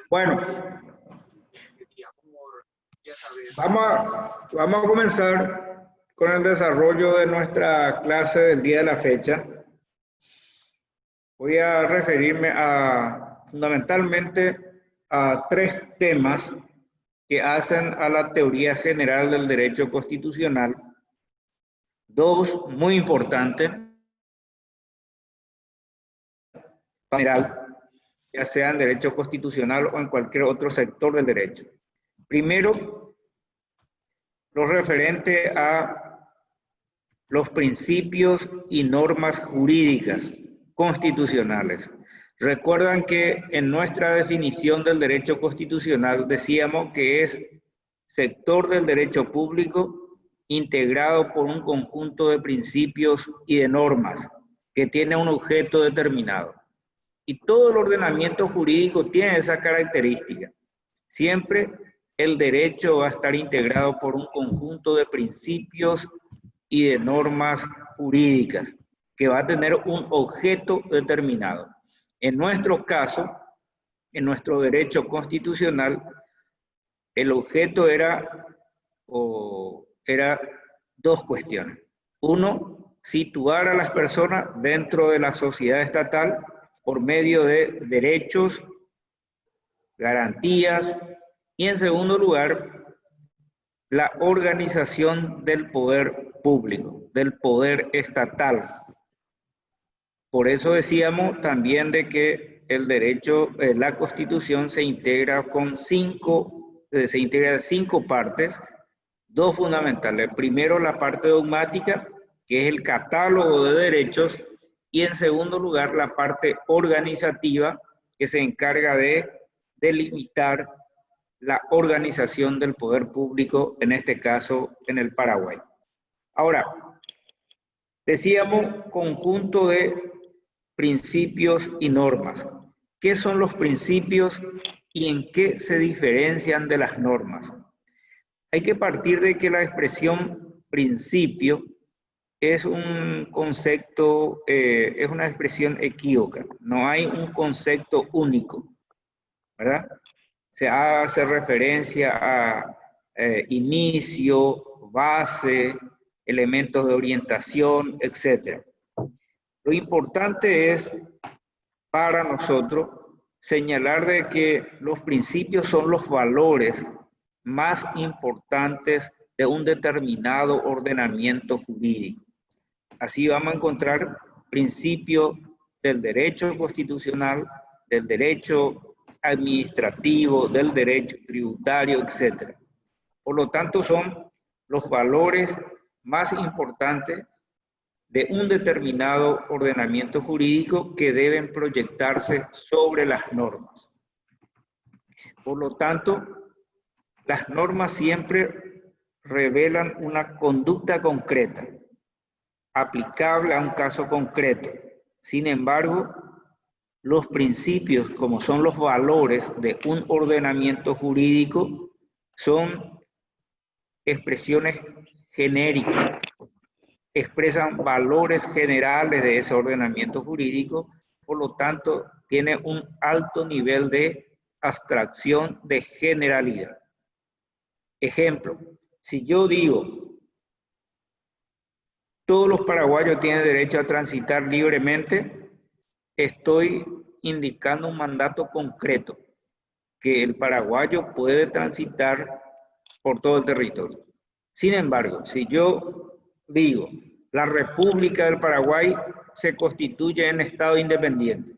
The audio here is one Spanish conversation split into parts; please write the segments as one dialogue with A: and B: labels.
A: Bueno, vamos a comenzar con el desarrollo de nuestra clase del día de la fecha. Voy a referirme fundamentalmente a tres temas que hacen a la teoría general del derecho constitucional. Dos muy importantes, general, ya sea en derecho constitucional o en cualquier otro sector del derecho. Primero, lo referente a los principios y normas jurídicas constitucionales. Recuerdan que en nuestra definición del derecho constitucional decíamos que es sector del derecho público integrado por un conjunto de principios y de normas que tiene un objeto determinado. Y todo el ordenamiento jurídico tiene esa característica. Siempre el derecho va a estar integrado por un conjunto de principios y de normas jurídicas que va a tener un objeto determinado. En nuestro caso, en nuestro derecho constitucional, el objeto era dos cuestiones. Uno, situar a las personas dentro de la sociedad estatal por medio de derechos, garantías y, en segundo lugar, la organización del poder público, del poder estatal. Por eso decíamos también de que el derecho, la Constitución se integra de cinco partes, dos fundamentales. Primero, la parte dogmática, que es el catálogo de derechos, y en segundo lugar, la parte organizativa, que se encarga de delimitar la organización del poder público, en este caso en el Paraguay. Ahora, decíamos conjunto de principios y normas. ¿Qué son los principios y en qué se diferencian de las normas? Hay que partir de que la expresión principio es un concepto, es una expresión equívoca. No hay un concepto único, ¿verdad? Se hace referencia a inicio, base, elementos de orientación, etc. Lo importante es para nosotros señalar de que los principios son los valores más importantes de un determinado ordenamiento jurídico. Así vamos a encontrar principios del derecho constitucional, del derecho administrativo, del derecho tributario, etc. Por lo tanto, son los valores más importantes de un determinado ordenamiento jurídico que deben proyectarse sobre las normas. Por lo tanto, las normas siempre revelan una conducta concreta, aplicable a un caso concreto. Sin embargo, los principios, como son los valores de un ordenamiento jurídico, son expresiones genéricas, expresan valores generales de ese ordenamiento jurídico, por lo tanto, tiene un alto nivel de abstracción, de generalidad. Ejemplo, si yo digo, todos los paraguayos tienen derecho a transitar libremente, estoy indicando un mandato concreto, que el paraguayo puede transitar por todo el territorio. Sin embargo, si yo digo, la República del Paraguay se constituye en Estado independiente,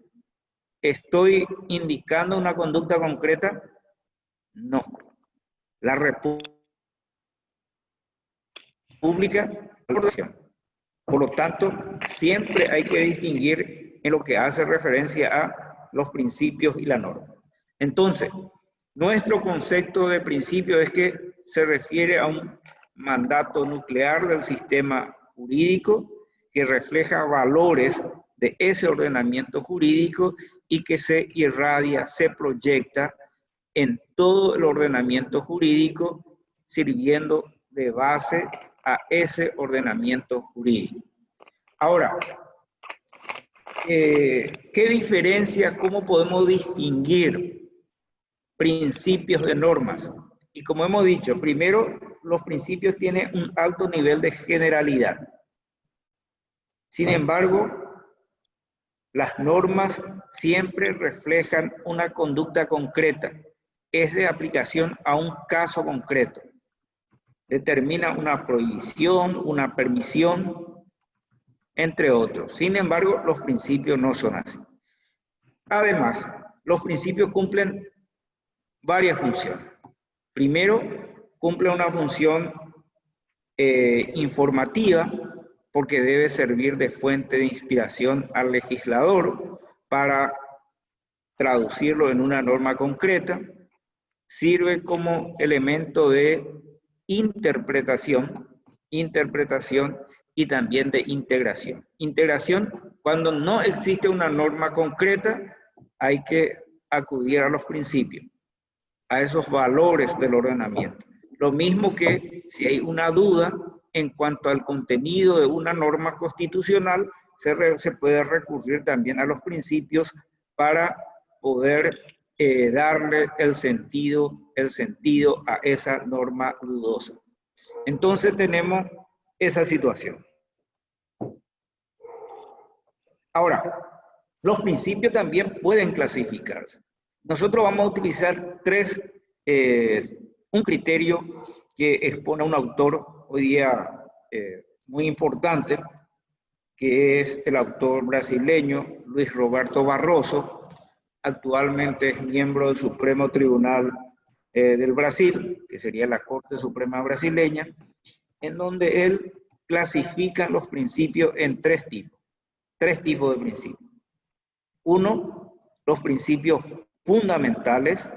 A: ¿estoy indicando una conducta concreta? No. La República, por lo tanto, siempre hay que distinguir en lo que hace referencia a los principios y la norma. Entonces, nuestro concepto de principio es que se refiere a un mandato nuclear del sistema jurídico que refleja valores de ese ordenamiento jurídico y que se irradia, se proyecta en todo el ordenamiento jurídico, sirviendo de base a ese ordenamiento jurídico. Ahora, ¿qué diferencia, cómo podemos distinguir principios de normas? Y como hemos dicho, primero, los principios tienen un alto nivel de generalidad. Sin embargo, las normas siempre reflejan una conducta concreta, es de aplicación a un caso concreto. Determina una prohibición, una permisión, entre otros. Sin embargo, los principios no son así. Además, los principios cumplen varias funciones. Primero, cumple una función informativa, porque debe servir de fuente de inspiración al legislador para traducirlo en una norma concreta. Sirve como elemento de interpretación y también de integración. Integración, cuando no existe una norma concreta, hay que acudir a los principios, a esos valores del ordenamiento. Lo mismo que si hay una duda en cuanto al contenido de una norma constitucional, se puede recurrir también a los principios para poder darle el sentido a esa norma dudosa. Entonces tenemos esa situación. Ahora, los principios también pueden clasificarse. Nosotros vamos a utilizar un criterio que expone un autor hoy día muy importante, que es el autor brasileño Luis Roberto Barroso. Actualmente es miembro del Supremo Tribunal del Brasil, que sería la Corte Suprema brasileña, en donde él clasifica los principios en tres tipos de principios. Uno, los principios fundamentales.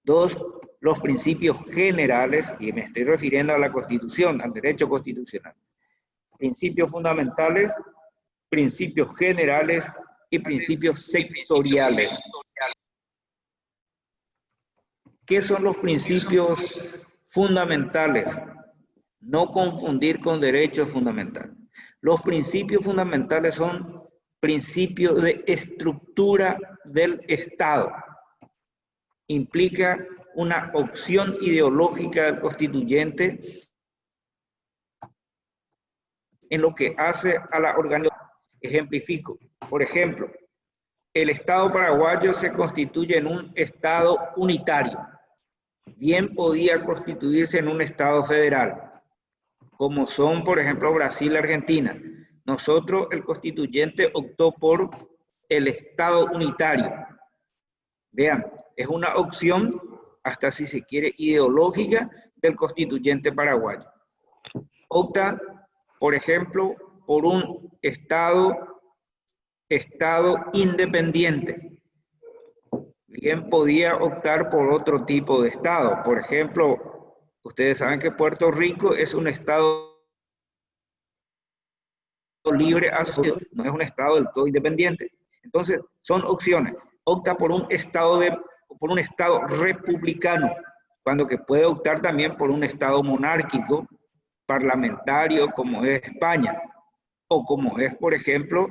A: Dos, los principios generales, y me estoy refiriendo a la Constitución, al derecho constitucional. Principios fundamentales, principios generales y principios sectoriales. ¿Qué son los principios fundamentales? No confundir con derechos fundamentales. Los principios fundamentales son principios de estructura del Estado. Implica una opción ideológica del constituyente en lo que hace a la organización. Ejemplifico. Por ejemplo, el Estado paraguayo se constituye en un Estado unitario. Bien podía constituirse en un Estado federal, como son, por ejemplo, Brasil y Argentina. Nosotros, el constituyente, optó por el Estado unitario. Vean, es una opción, hasta si se quiere, ideológica del constituyente paraguayo. Opta, por ejemplo, por un Estado independiente. Bien podía optar por otro tipo de Estado. Por ejemplo, ustedes saben que Puerto Rico es un Estado libre asociado, no es un Estado del todo independiente. Entonces, son opciones. Opta por un Estado republicano, cuando que puede optar también por un Estado monárquico, parlamentario, como es España, o como es, por ejemplo,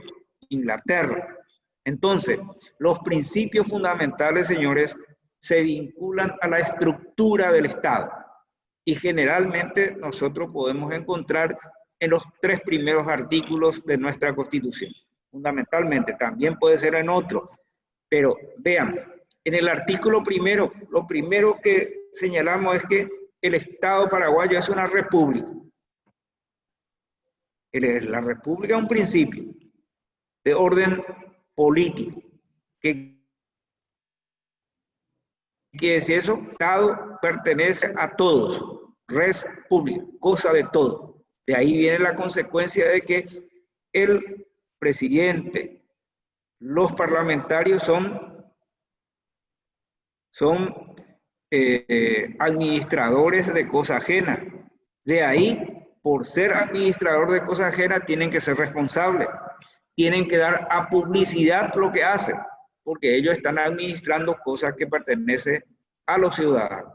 A: Inglaterra. Entonces, los principios fundamentales, señores, se vinculan a la estructura del Estado. Y generalmente nosotros podemos encontrar en los 3 primeros artículos de nuestra Constitución. Fundamentalmente, también puede ser en otro. Pero vean, en el artículo primero, lo primero que señalamos es que el Estado paraguayo es una república. La república es un principio de orden político. ¿Qué quiere decir eso? El Estado pertenece a todos, res pública, cosa de todo. De ahí viene la consecuencia de que el presidente, los parlamentarios son administradores de cosa ajena. De ahí, por ser administrador de cosa ajena, tienen que ser responsables. Tienen que dar a publicidad lo que hacen, porque ellos están administrando cosas que pertenecen a los ciudadanos.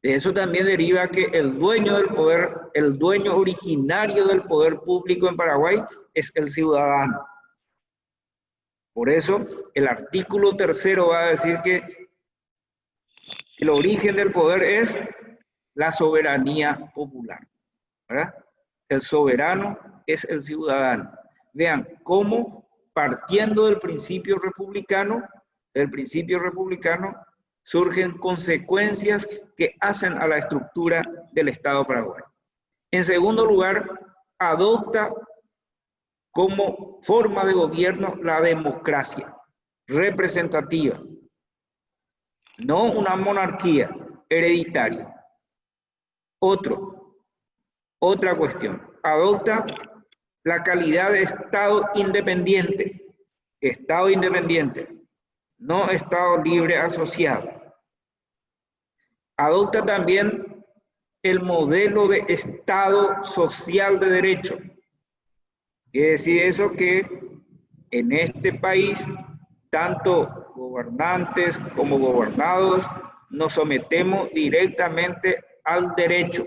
A: De eso también deriva que el dueño del poder, el dueño originario del poder público en Paraguay es el ciudadano. Por eso, el artículo 3º va a decir que el origen del poder es la soberanía popular, ¿verdad? El soberano es el ciudadano. Vean cómo, partiendo del principio republicano, surgen consecuencias que hacen a la estructura del Estado paraguayo. En segundo lugar, adopta como forma de gobierno la democracia representativa, no una monarquía hereditaria. Otra cuestión, adopta la calidad de Estado independiente, no Estado libre asociado. Adopta también el modelo de Estado social de derecho. Quiere decir eso que en este país, tanto gobernantes como gobernados, nos sometemos directamente al derecho.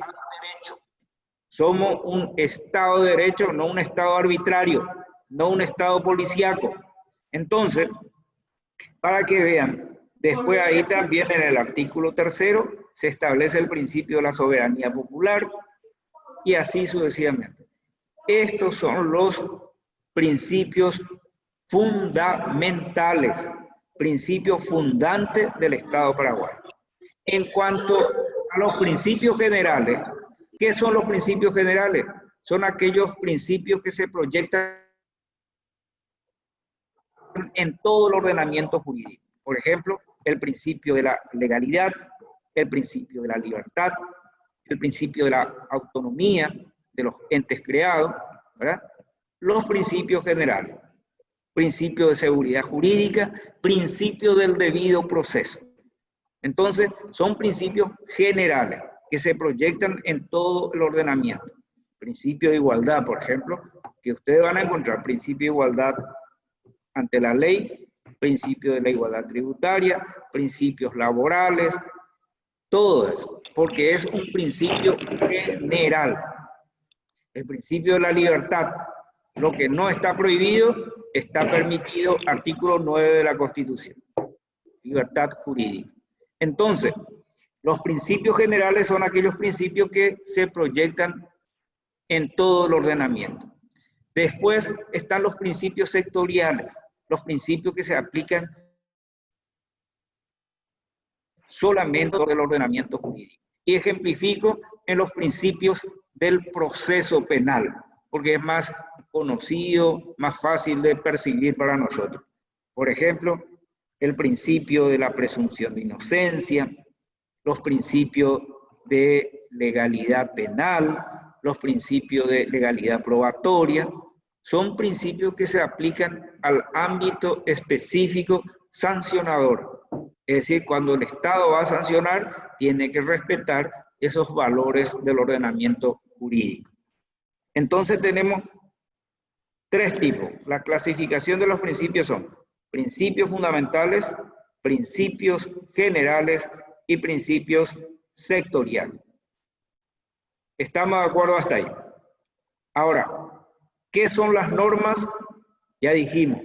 A: Somos un Estado de derecho, no un Estado arbitrario, no un Estado policíaco. Entonces, para que vean, después ahí también en el artículo 3º se establece el principio de la soberanía popular y así sucesivamente. Estos son los principios fundamentales, principios fundantes del Estado paraguayo. En cuanto a los principios generales, ¿qué son los principios generales? Son aquellos principios que se proyectan en todo el ordenamiento jurídico. Por ejemplo, el principio de la legalidad, el principio de la libertad, el principio de la autonomía de los entes creados, ¿verdad? Los principios generales, principio de seguridad jurídica, principio del debido proceso. Entonces, son principios generales que se proyectan en todo el ordenamiento. Principio de igualdad, por ejemplo, que ustedes van a encontrar principio de igualdad ante la ley, principio de la igualdad tributaria, principios laborales, todo eso, porque es un principio general. El principio de la libertad, lo que no está prohibido, está permitido, artículo 9 de la Constitución. Libertad jurídica. Entonces, los principios generales son aquellos principios que se proyectan en todo el ordenamiento. Después están los principios sectoriales, los principios que se aplican solamente del ordenamiento jurídico. Y ejemplifico en los principios del proceso penal, porque es más conocido, más fácil de percibir para nosotros. Por ejemplo, el principio de la presunción de inocencia, los principios de legalidad penal, los principios de legalidad probatoria, son principios que se aplican al ámbito específico sancionador. Es decir, cuando el Estado va a sancionar, tiene que respetar esos valores del ordenamiento jurídico. Entonces tenemos tres tipos. La clasificación de los principios son principios fundamentales, principios generales y principios sectoriales. ¿Estamos de acuerdo hasta ahí? Ahora, ¿qué son las normas? Ya dijimos,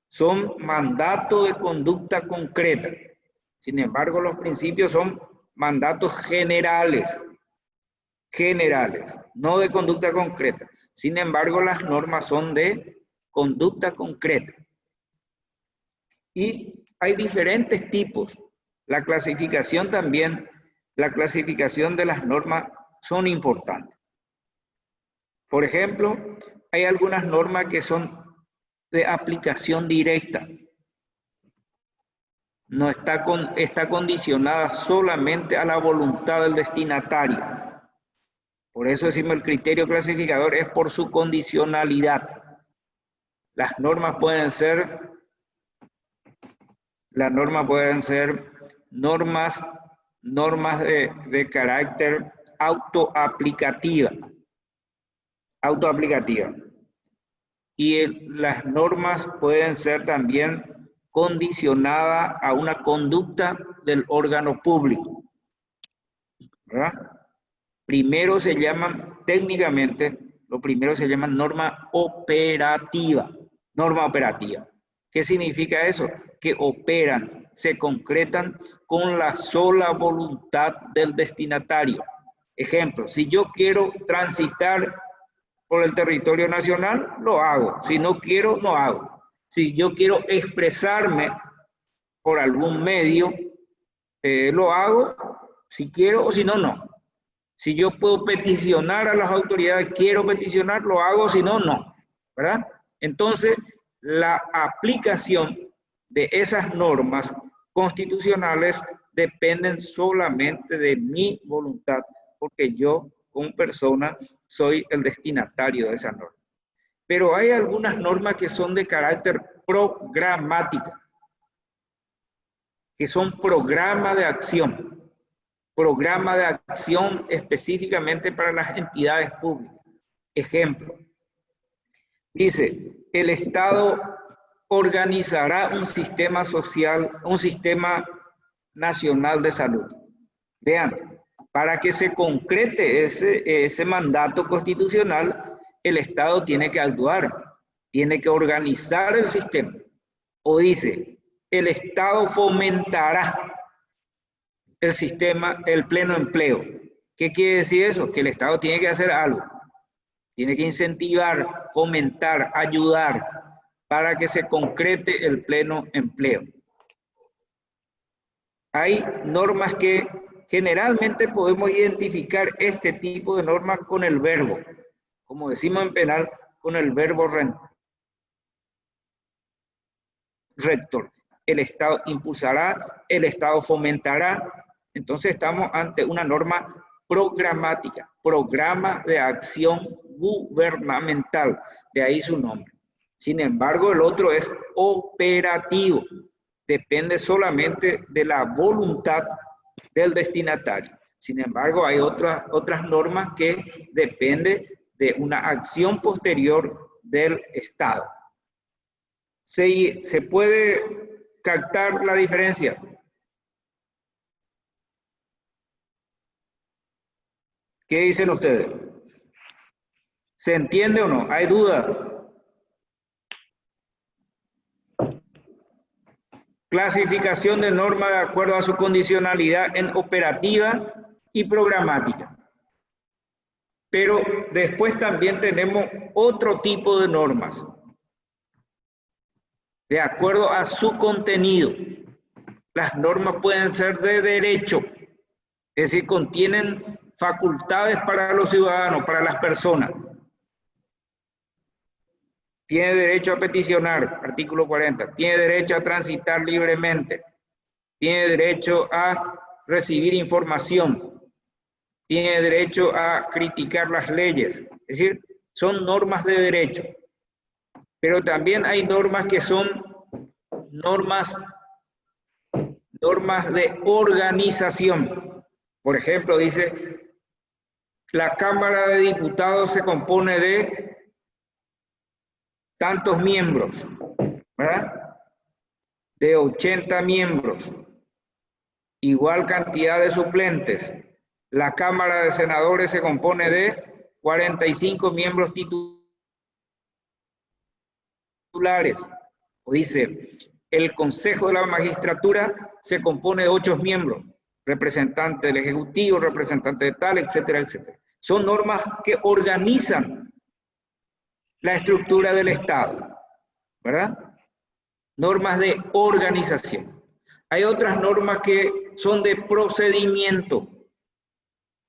A: son mandatos de conducta concreta. Sin embargo, los principios son mandatos generales, no de conducta concreta. Sin embargo, las normas son de conducta concreta. Y hay diferentes tipos. La clasificación también, la clasificación de las normas son importantes. Por ejemplo, hay algunas normas que son de aplicación directa. No está condicionada solamente a la voluntad del destinatario. Por eso decimos el criterio clasificador es por su condicionalidad. Las normas pueden ser normas de carácter autoaplicativa. Y las normas pueden ser también condicionadas a una conducta del órgano público, ¿verdad? Primero se llaman, técnicamente, lo primero se llama norma operativa. ¿Qué significa eso? Que operan, se concretan con la sola voluntad del destinatario. Ejemplo, si yo quiero transitar por el territorio nacional, lo hago. Si no quiero, no hago. Si yo quiero expresarme por algún medio, lo hago, si quiero o si no, no. Si yo puedo peticionar a las autoridades, quiero peticionar, lo hago, si no, no. ¿Verdad? Entonces, la aplicación de esas normas constitucionales dependen solamente de mi voluntad, porque yo, como persona, soy el destinatario de esa norma. Pero hay algunas normas que son de carácter programático, que son programa de acción específicamente para las entidades públicas. Ejemplo, dice, el Estado organizará un sistema social, un sistema nacional de salud. Vean, para que se concrete ese mandato constitucional, el Estado tiene que actuar, tiene que organizar el sistema. O dice, el Estado fomentará el sistema, el pleno empleo. ¿Qué quiere decir eso? Que el Estado tiene que hacer algo. Tiene que incentivar, fomentar, ayudar para que se concrete el pleno empleo. Hay normas que generalmente podemos identificar este tipo de normas con el verbo. Como decimos en penal, con el verbo rector. El Estado impulsará, el Estado fomentará. Entonces estamos ante una norma programática, programa de acción gubernamental, de ahí su nombre. Sin embargo, el otro es operativo, depende solamente de la voluntad del destinatario. Sin embargo, hay otras normas que dependen de una acción posterior del Estado. ¿Se puede captar la diferencia? ¿Qué dicen ustedes? ¿Se entiende o no? ¿Hay duda? Clasificación de norma de acuerdo a su condicionalidad en operativa y programática. Pero después también tenemos otro tipo de normas, de acuerdo a su contenido. Las normas pueden ser de derecho, es decir, contienen facultades para los ciudadanos, para las personas. Tiene derecho a peticionar, artículo 40. Tiene derecho a transitar libremente. Tiene derecho a recibir información. Tiene derecho a criticar las leyes. Es decir, son normas de derecho. Pero también hay normas que son normas de organización. Por ejemplo, dice, la Cámara de Diputados se compone de tantos miembros, ¿verdad? De 80 miembros, igual cantidad de suplentes. La Cámara de Senadores se compone de 45 miembros titulares. O dice, el Consejo de la Magistratura se compone de 8 miembros, representante del Ejecutivo, representante de tal, etcétera, etcétera. Son normas que organizan la estructura del Estado, ¿verdad? Normas de organización. Hay otras normas que son de procedimiento.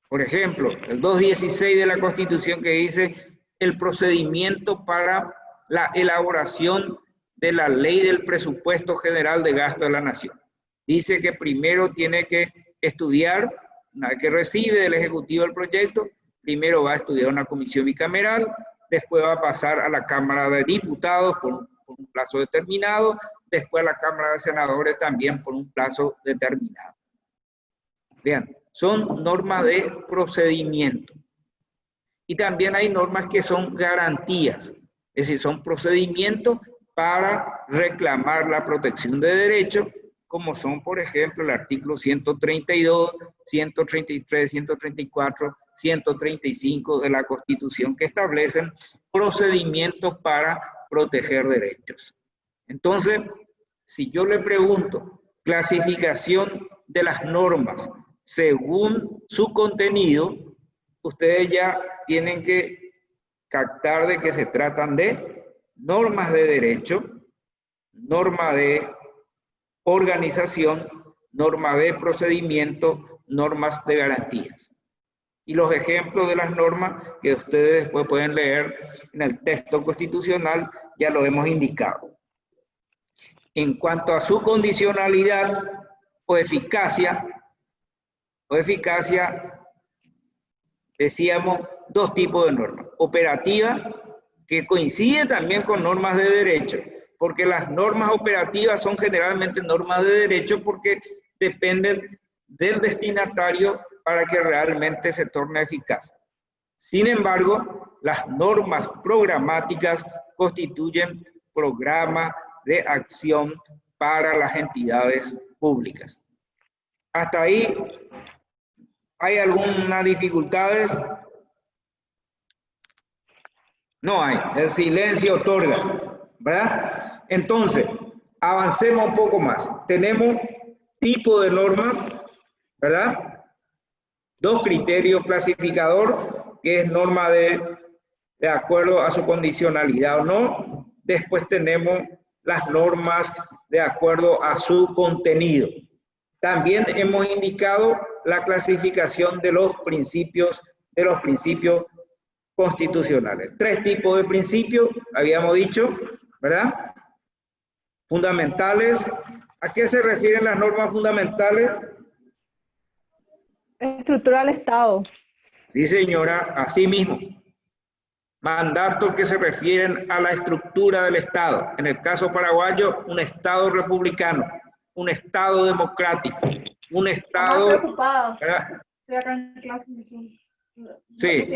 A: Por ejemplo, el 216 de la Constitución que dice el procedimiento para la elaboración de la ley del presupuesto general de gasto de la nación. Dice que primero tiene que estudiar, una vez que recibe del Ejecutivo el proyecto, primero va a estudiar una comisión bicameral, después va a pasar a la Cámara de Diputados por un plazo determinado, después a la Cámara de Senadores también por un plazo determinado. Vean, son normas de procedimiento. Y también hay normas que son garantías, es decir, son procedimientos para reclamar la protección de derechos, como son, por ejemplo, el artículo 132, 133, 134, 135 de la Constitución, que establecen procedimientos para proteger derechos. Entonces, si yo le pregunto clasificación de las normas según su contenido, ustedes ya tienen que captar de que se tratan de normas de derecho, norma de organización, norma de procedimiento, normas de garantías. Y los ejemplos de las normas que ustedes después pueden leer en el texto constitucional ya lo hemos indicado. En cuanto a su condicionalidad o eficacia, decíamos dos tipos de normas. Operativa, que coincide también con normas de derecho, porque las normas operativas son generalmente normas de derecho porque dependen del destinatario para que realmente se torne eficaz. Sin embargo, las normas programáticas constituyen programas de acción para las entidades públicas. Hasta ahí, ¿hay algunas dificultades? No hay, el silencio otorga, ¿verdad? Entonces, avancemos un poco más. Tenemos tipo de norma, ¿verdad? Dos criterios: clasificador, que es norma de acuerdo a su condicionalidad o no. Después tenemos las normas de acuerdo a su contenido. También hemos indicado la clasificación de los principios constitucionales. Tres tipos de principios, habíamos dicho, ¿verdad? Fundamentales. ¿A qué se refieren las normas fundamentales?
B: Estructura del Estado.
A: Sí, señora, así mismo. Mandatos que se refieren a la estructura del Estado. En el caso paraguayo, un Estado republicano, un Estado democrático, un Estado...
B: Más preocupado.
A: ¿verdad?
B: Estoy acá en clase.
A: Sí.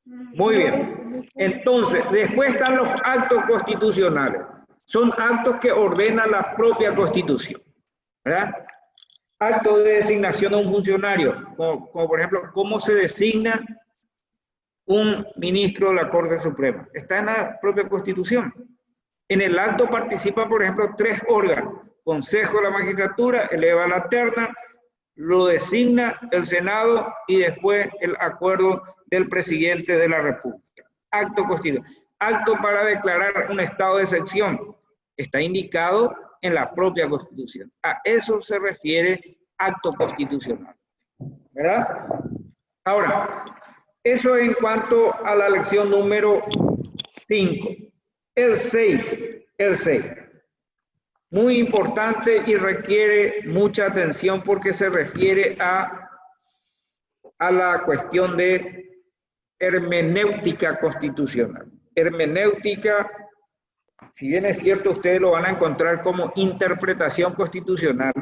A: Muy bien. Entonces, después están los actos constitucionales. Son actos que ordena la propia Constitución, ¿verdad? Acto de designación de un funcionario, como por ejemplo, cómo se designa un ministro de la Corte Suprema. Está en la propia Constitución. En el acto participan, por ejemplo, tres órganos: Consejo de la Magistratura, eleva la terna, lo designa el Senado y después el acuerdo del presidente de la República. Acto constitucional. Acto para declarar un estado de excepción. Está indicado en la propia Constitución. A eso se refiere acto constitucional, ¿verdad? Ahora, eso en cuanto a la lección número 5. El 6. Muy importante y requiere mucha atención porque se refiere a la cuestión de hermenéutica constitucional. Hermenéutica, si bien es cierto, ustedes lo van a encontrar como interpretación constitucional.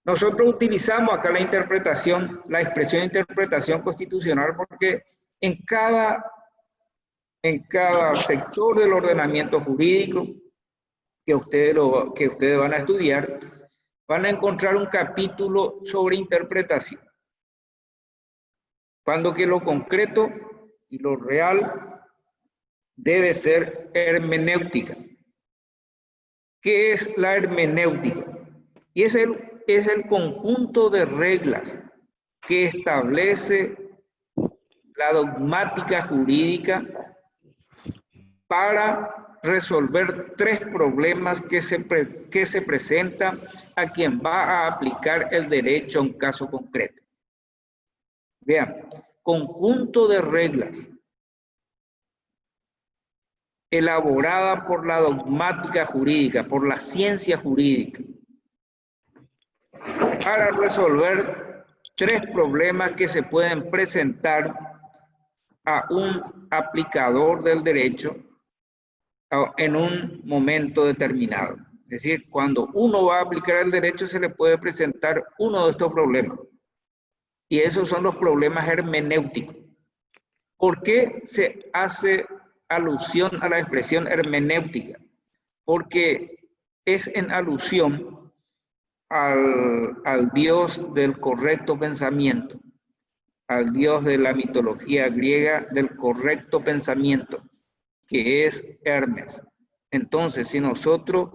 A: Nosotros utilizamos acá la expresión interpretación constitucional porque en cada sector del ordenamiento jurídico que ustedes van a estudiar, van a encontrar un capítulo sobre interpretación. Cuando que lo concreto y lo real debe ser hermenéutica. ¿Qué es la hermenéutica? Y es el conjunto de reglas que establece la dogmática jurídica para resolver tres problemas que se presentan a quien va a aplicar el derecho a un caso concreto. Vean, conjunto de reglas elaborada por la dogmática jurídica, por la ciencia jurídica, para resolver tres problemas que se pueden presentar a un aplicador del derecho en un momento determinado. Es decir, cuando uno va a aplicar el derecho se le puede presentar uno de estos problemas. Y esos son los problemas hermenéuticos. ¿Por qué se hace alusión a la expresión hermenéutica? Porque es en alusión al Dios del correcto pensamiento, al Dios de la mitología griega del correcto pensamiento, que es Hermes. Entonces, si nosotros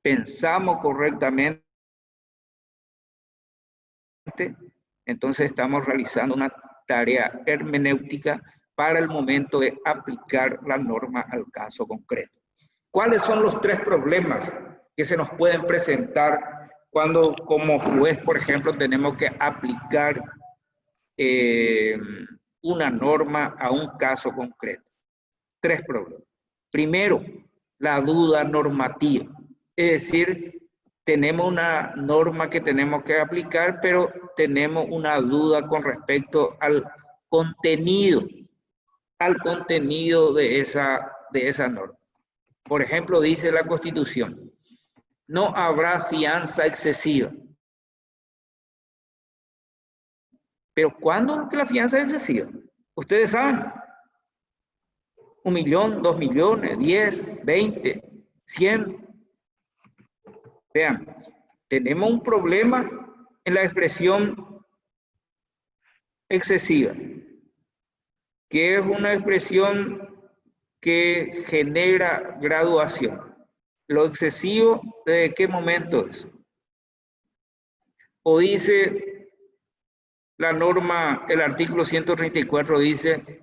A: pensamos correctamente, entonces estamos realizando una tarea hermenéutica para el momento de aplicar la norma al caso concreto. ¿Cuáles son los tres problemas que se nos pueden presentar cuando como juez, por ejemplo, tenemos que aplicar una norma a un caso concreto? Tres problemas. Primero, la duda normativa. Es decir, tenemos una norma que tenemos que aplicar, pero tenemos una duda con respecto al contenido de esa norma. Por ejemplo, dice la Constitución, no habrá fianza excesiva. Pero ¿cuándo es la fianza excesiva? Ustedes saben. 1 millón, 2 millones, 10, 20, 100. Vean, tenemos un problema en la expresión excesiva, que es una expresión que genera graduación. Lo excesivo, ¿de qué momento es? O dice la norma, el artículo 134 dice,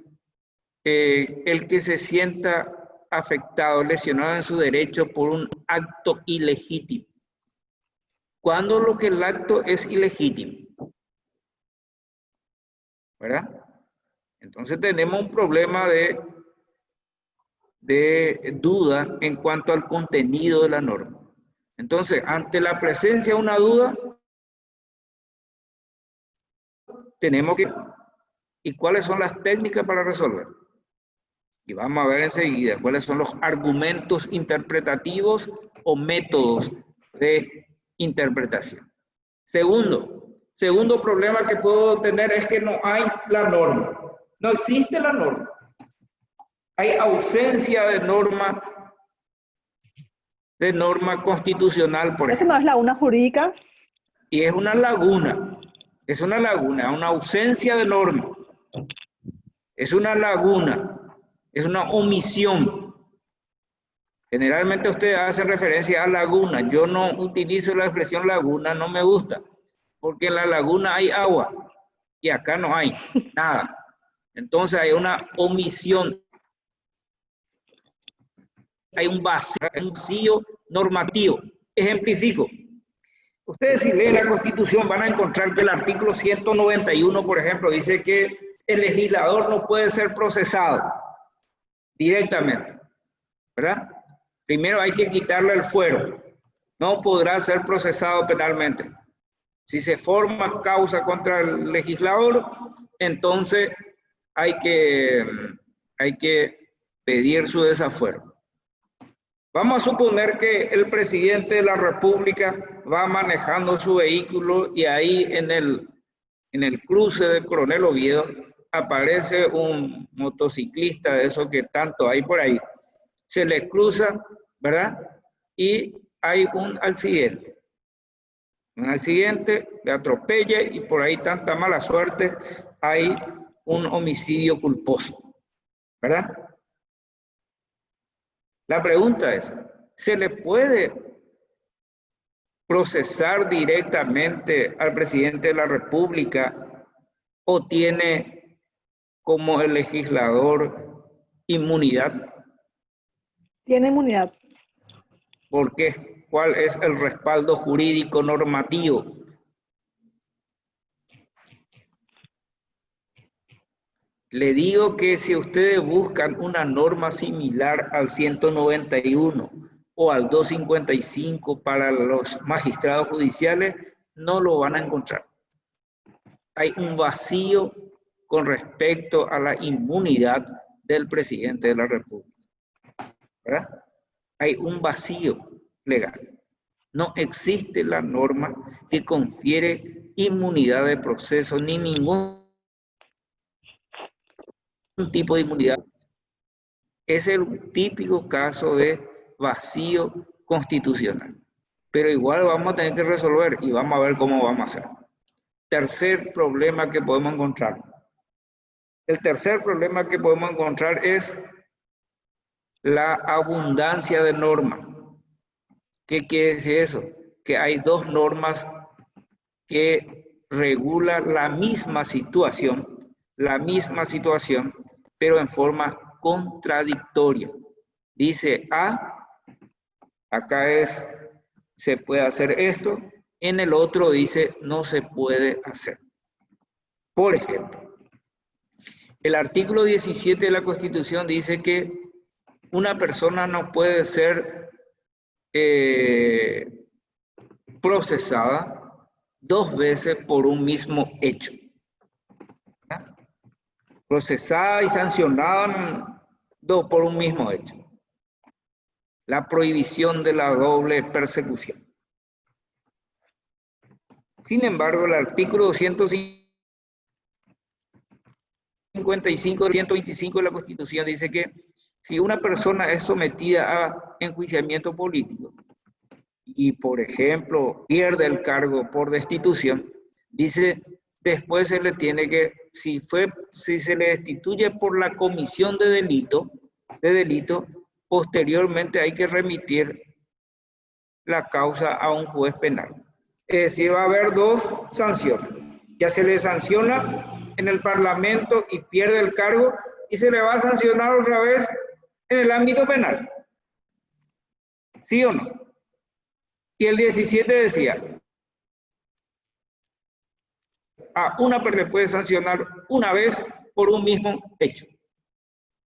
A: el que se sienta afectado, lesionado en su derecho por un acto ilegítimo. ¿Cuándo lo que el acto es ilegítimo? ¿Verdad? Entonces tenemos un problema de duda en cuanto al contenido de la norma. Entonces, ante la presencia de una duda, tenemos que... ¿Y cuáles son las técnicas para resolver? Y vamos a ver enseguida cuáles son los argumentos interpretativos o métodos de interpretación. Segundo problema que puedo tener es que no hay la norma. No existe la norma. Hay ausencia de norma constitucional, por
B: ¿Eso
A: ejemplo.
B: no es laguna jurídica?
A: Y es una laguna, una ausencia de norma. Es una laguna, es una omisión. Generalmente ustedes hacen referencia a laguna. Yo no utilizo la expresión laguna, no me gusta, porque en la laguna hay agua y acá no hay nada. Entonces hay una omisión. Hay un vacío normativo. Ejemplifico. Ustedes si leen la Constitución van a encontrar que el artículo 191, por ejemplo, dice que el legislador no puede ser procesado directamente, ¿verdad? Primero hay que quitarle el fuero. No podrá ser procesado penalmente. Si se forma causa contra el legislador, entonces hay que pedir su desafuero. Vamos a suponer que el presidente de la República va manejando su vehículo y ahí en el cruce de Coronel Oviedo aparece un motociclista de esos que tanto hay por ahí. Se le cruza, ¿verdad? Y hay un accidente. Le atropella y por ahí tanta mala suerte hay un homicidio culposo, ¿verdad? La pregunta es, ¿se le puede procesar directamente al presidente de la República o tiene como el legislador inmunidad?
B: Tiene inmunidad.
A: ¿Por qué? ¿Cuál es el respaldo jurídico normativo? Le digo que si ustedes buscan una norma similar al 191 o al 255 para los magistrados judiciales, no lo van a encontrar. Hay un vacío con respecto a la inmunidad del presidente de la República, ¿verdad? Hay un vacío legal. No existe la norma que confiere inmunidad de proceso ni ningún tipo de inmunidad. Es el típico caso de vacío constitucional. Pero igual vamos a tener que resolver y vamos a ver cómo vamos a hacer. Tercer problema que podemos encontrar. El tercer problema que podemos encontrar es la abundancia de normas. ¿Qué quiere decir eso? Que hay dos normas que regulan la misma situación, pero en forma contradictoria. Dice A, acá se puede hacer esto, en el otro dice no se puede hacer. Por ejemplo, el artículo 17 de la Constitución dice que una persona no puede ser procesada 2 veces por un mismo hecho. ¿Verdad? Procesada y sancionada por un mismo hecho. La prohibición de la doble persecución. Sin embargo, el artículo 155, 125 de la Constitución dice que si una persona es sometida a enjuiciamiento político y, por ejemplo, pierde el cargo por destitución, dice, después se le tiene que, si se le destituye por la comisión de delito, posteriormente hay que remitir la causa a un juez penal. Es decir, va a haber dos sanciones. Ya se le sanciona en el Parlamento y pierde el cargo y se le va a sancionar otra vez en el ámbito penal. ¿Sí o no? Y el 17 decía, a una persona puede sancionar una vez por un mismo hecho.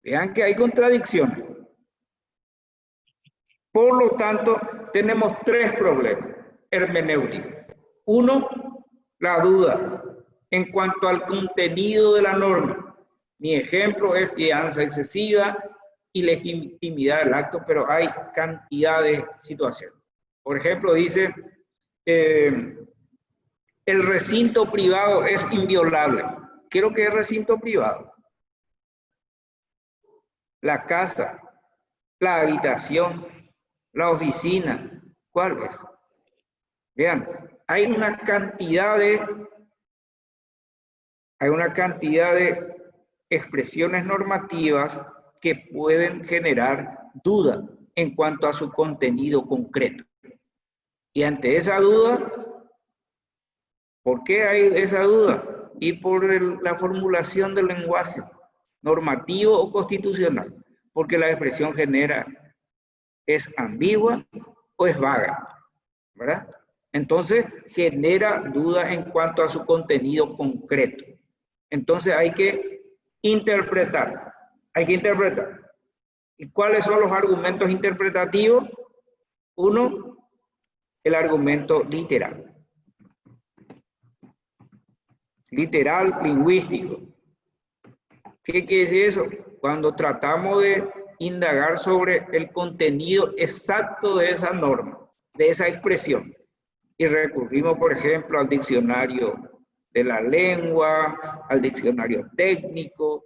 A: Vean que hay contradicción. Por lo tanto, tenemos 3 problemas hermenéuticos. 1, la duda en cuanto al contenido de la norma. Mi ejemplo es fianza excesiva y legitimidad del acto, pero hay cantidad de situaciones. Por ejemplo, dice, el recinto privado es inviolable. ¿Qué es lo que es recinto privado? La casa, la habitación, la oficina. ¿Cuál es? Vean, hay una cantidad de expresiones normativas que pueden generar duda en cuanto a su contenido concreto. Y ante esa duda, ¿por qué hay esa duda? Y por la formulación del lenguaje normativo o constitucional, porque la expresión es ambigua o es vaga, ¿verdad? Entonces genera duda en cuanto a su contenido concreto. Entonces hay que interpretar. ¿Y cuáles son los argumentos interpretativos? 1, el argumento literal. Literal, lingüístico. ¿Qué quiere decir eso? Cuando tratamos de indagar sobre el contenido exacto de esa norma, de esa expresión, y recurrimos, por ejemplo, al diccionario de la lengua, al diccionario técnico,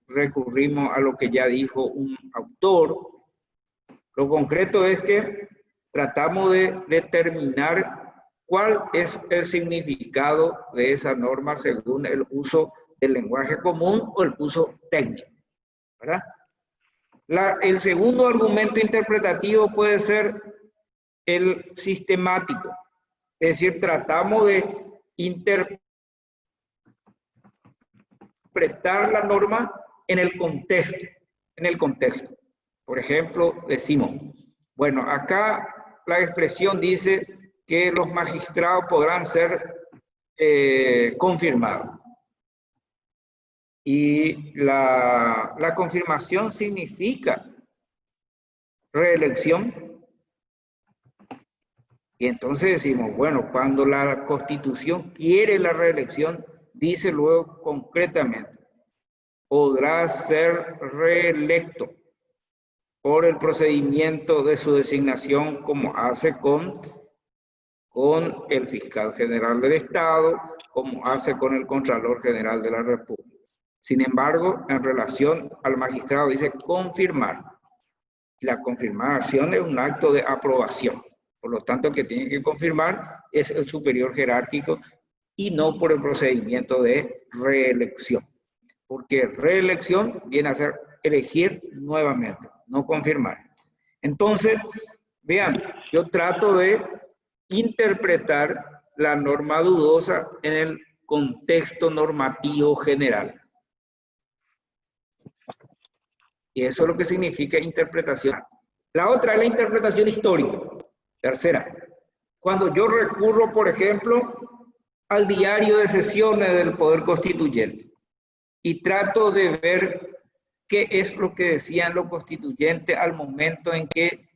A: recurrimos a lo que ya dijo un autor. Lo concreto es que tratamos de determinar cuál es el significado de esa norma según el uso del lenguaje común o el uso técnico, ¿verdad? El segundo argumento interpretativo puede ser el sistemático, es decir, tratamos de interpretar la norma en el contexto. Por ejemplo, decimos, bueno, acá la expresión dice que los magistrados podrán ser confirmados. Y la confirmación significa reelección. Y entonces decimos, bueno, cuando la Constitución quiere la reelección, dice luego concretamente, podrá ser reelecto por el procedimiento de su designación como hace con el fiscal general del Estado, como hace con el Contralor General de la República. Sin embargo, en relación al magistrado dice confirmar. Y la confirmación es un acto de aprobación. Por lo tanto, el que tiene que confirmar es el superior jerárquico y no por el procedimiento de reelección. Porque reelección viene a ser elegir nuevamente, no confirmar. Entonces, vean, yo trato de interpretar la norma dudosa en el contexto normativo general. Y eso es lo que significa interpretación. La otra es la interpretación histórica. Tercera, cuando yo recurro, por ejemplo, al diario de sesiones del Poder Constituyente y trato de ver qué es lo que decían los constituyentes al momento en que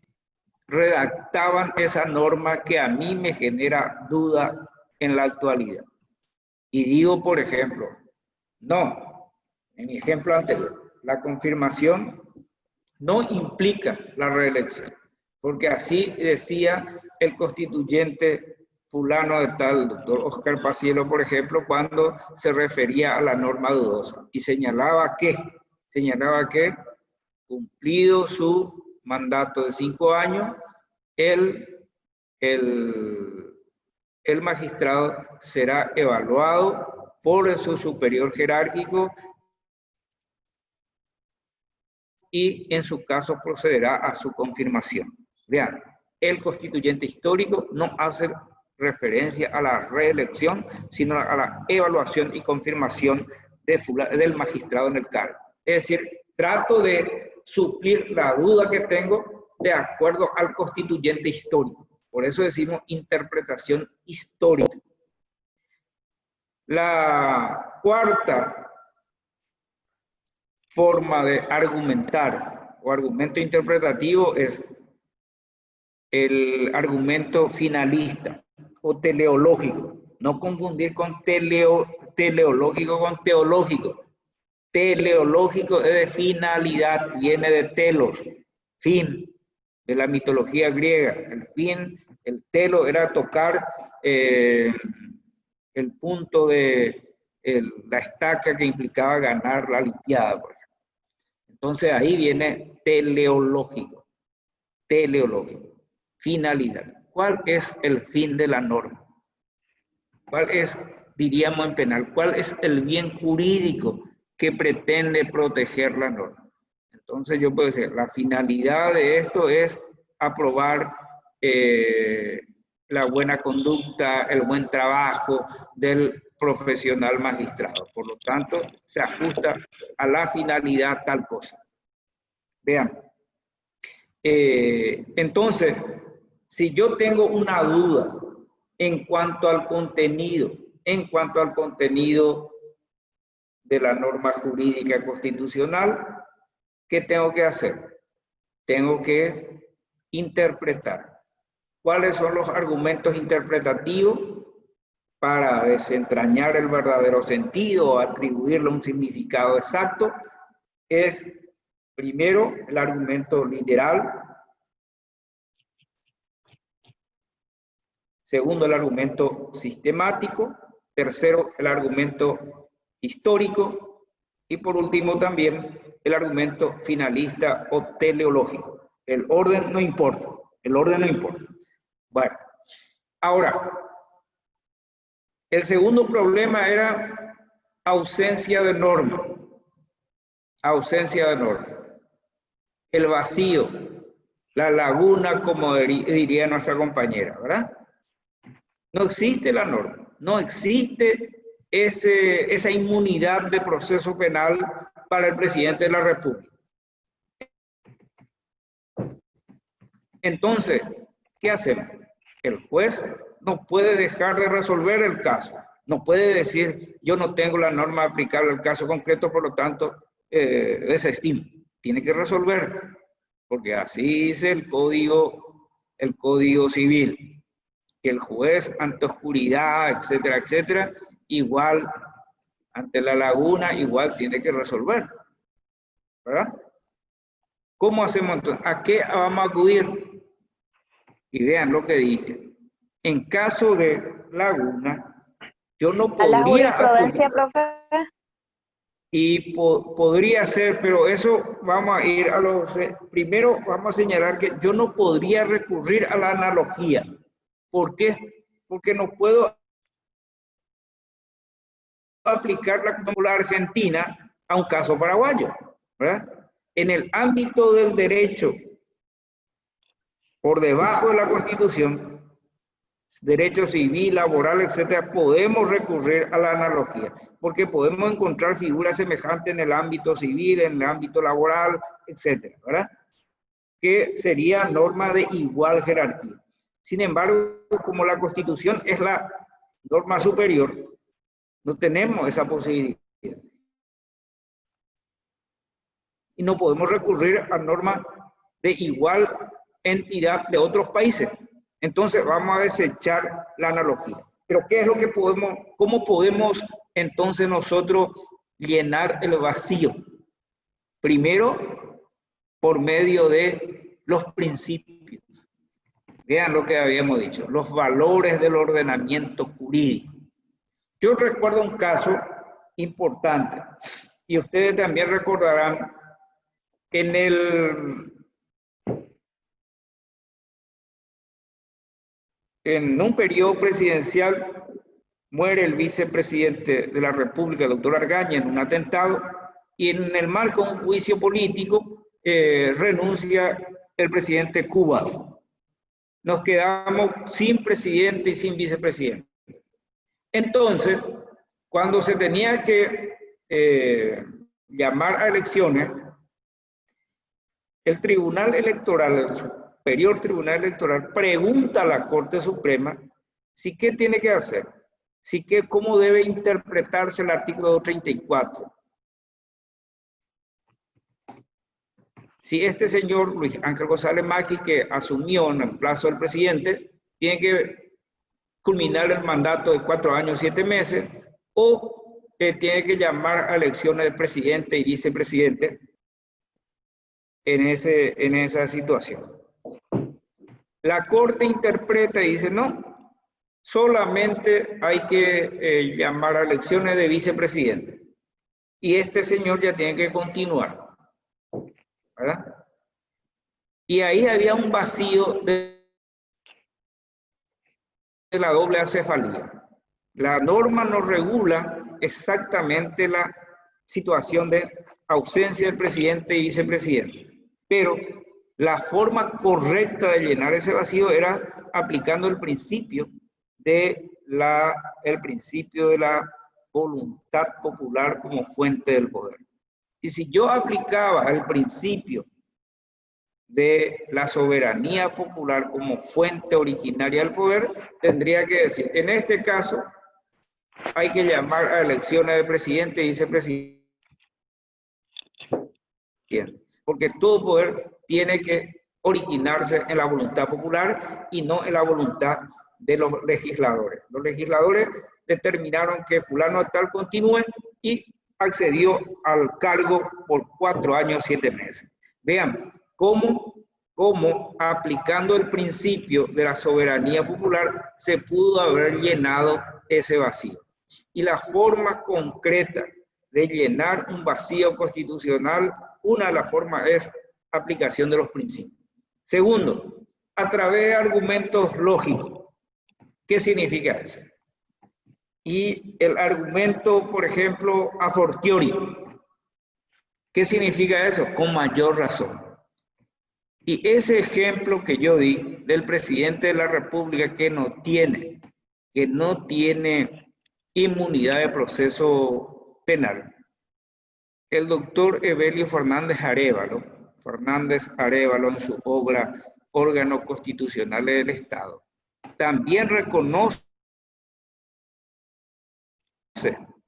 A: redactaban esa norma que a mí me genera duda en la actualidad. Y digo, por ejemplo, no, en mi ejemplo anterior, la confirmación no implica la reelección, porque así decía el constituyente fulano de tal, doctor Oscar Pacielo, por ejemplo, cuando se refería a la norma dudosa y señalaba que cumplido su mandato de 5 años, el magistrado será evaluado por su superior jerárquico y en su caso procederá a su confirmación. Vean, el constituyente histórico no hace referencia a la reelección, sino a la evaluación y confirmación del magistrado en el cargo. Es decir, trato de suplir la duda que tengo de acuerdo al constituyente histórico. Por eso decimos interpretación histórica. La cuarta forma de argumentar o argumento interpretativo es el argumento finalista o teleológico. No confundir con teleológico con teológico. Teleológico es de finalidad, viene de telos, fin, de la mitología griega. El fin, el telo era tocar el punto de la estaca que implicaba ganar la Olimpiada, por ejemplo. Entonces ahí viene teleológico, finalidad. ¿Cuál es el fin de la norma? ¿Cuál es, diríamos en penal, cuál es el bien jurídico que pretende proteger la norma? Entonces yo puedo decir, la finalidad de esto es aprobar la buena conducta, el buen trabajo del profesional magistrado. Por lo tanto, se ajusta a la finalidad tal cosa. Vean. Entonces, si yo tengo una duda en cuanto al contenido de la norma jurídica constitucional, ¿qué tengo que hacer? Tengo que interpretar. ¿Cuáles son los argumentos interpretativos para desentrañar el verdadero sentido o atribuirle un significado exacto? Es primero el argumento literal, segundo el argumento sistemático, tercero el argumento histórico y por último también el argumento finalista o teleológico. El orden no importa, Bueno, ahora, el segundo problema era ausencia de norma. El vacío, la laguna, como diría nuestra compañera, ¿verdad? No existe la norma, no existe esa inmunidad de proceso penal para el presidente de la República. Entonces, ¿qué hacemos? El juez no puede dejar de resolver el caso. No puede decir, yo no tengo la norma aplicable al caso concreto, por lo tanto, desestimo. Tiene que resolver, porque así dice el Código Civil, que el juez ante oscuridad, etcétera, etcétera, igual, ante la laguna, igual tiene que resolver. ¿Verdad? ¿Cómo hacemos entonces? ¿A qué vamos a acudir? Y vean lo que dije. En caso de laguna, yo no podría...
C: ¿A la jurisprudencia, profe?
A: Y podría ser, pero eso vamos a ir a los... Primero vamos a señalar que yo no podría recurrir a la analogía. ¿Por qué? Porque no puedo aplicar la fórmula argentina a un caso paraguayo, ¿verdad? en el ámbito del derecho, por debajo de la Constitución, derecho civil, laboral, etcétera, podemos recurrir a la analogía, porque podemos encontrar figuras semejantes en el ámbito civil, en el ámbito laboral, etcétera, ¿verdad? Que sería norma de igual jerarquía. Sin embargo, como la Constitución es la norma superior, no tenemos esa posibilidad. Y no podemos recurrir a normas de igual entidad de otros países. Entonces vamos a desechar la analogía. Pero ¿qué es lo que podemos, cómo podemos entonces nosotros llenar el vacío? Primero, por medio de los principios. Vean lo que habíamos dicho, los valores del ordenamiento jurídico. Yo recuerdo un caso importante, y ustedes también recordarán, en un periodo presidencial muere el vicepresidente de la República, el doctor Argaña, en un atentado, y en el marco de un juicio político renuncia el presidente Cubas. Nos quedamos sin presidente y sin vicepresidente. Entonces, cuando se tenía que llamar a elecciones, el Tribunal Electoral, el Superior Tribunal Electoral, pregunta a la Corte Suprema si qué tiene que hacer, si qué, cómo debe interpretarse el artículo 234. Si este señor Luis Ángel González Macri, que asumió en el plazo del presidente, tiene que culminar el mandato de 4 años, 7 meses, o tiene que llamar a elecciones de presidente y vicepresidente en esa situación. La Corte interpreta y dice, no, solamente hay que llamar a elecciones de vicepresidente. Y este señor ya tiene que continuar, ¿verdad? Y ahí había un vacío de la doble acefalía. La norma no regula exactamente la situación de ausencia del presidente y vicepresidente, pero la forma correcta de llenar ese vacío era aplicando el principio de la voluntad popular como fuente del poder. Y si yo aplicaba el principio de la soberanía popular como fuente originaria del poder, tendría que decir, en este caso, hay que llamar a elecciones de presidente y vicepresidente, porque todo poder tiene que originarse en la voluntad popular y no en la voluntad de los legisladores. Los legisladores determinaron que fulano tal continúe y accedió al cargo por 4 años, 7 meses. Vean cómo aplicando el principio de la soberanía popular se pudo haber llenado ese vacío. Y la forma concreta de llenar un vacío constitucional, una de las formas es aplicación de los principios. Segundo, a través de argumentos lógicos. ¿Qué significa eso? Y el argumento, por ejemplo, a fortiori. ¿Qué significa eso? Con mayor razón. Y ese ejemplo que yo di del presidente de la República que no tiene inmunidad de proceso penal, el doctor Evelio Fernández Arévalo en su obra Órganos Constitucionales del Estado, también reconoce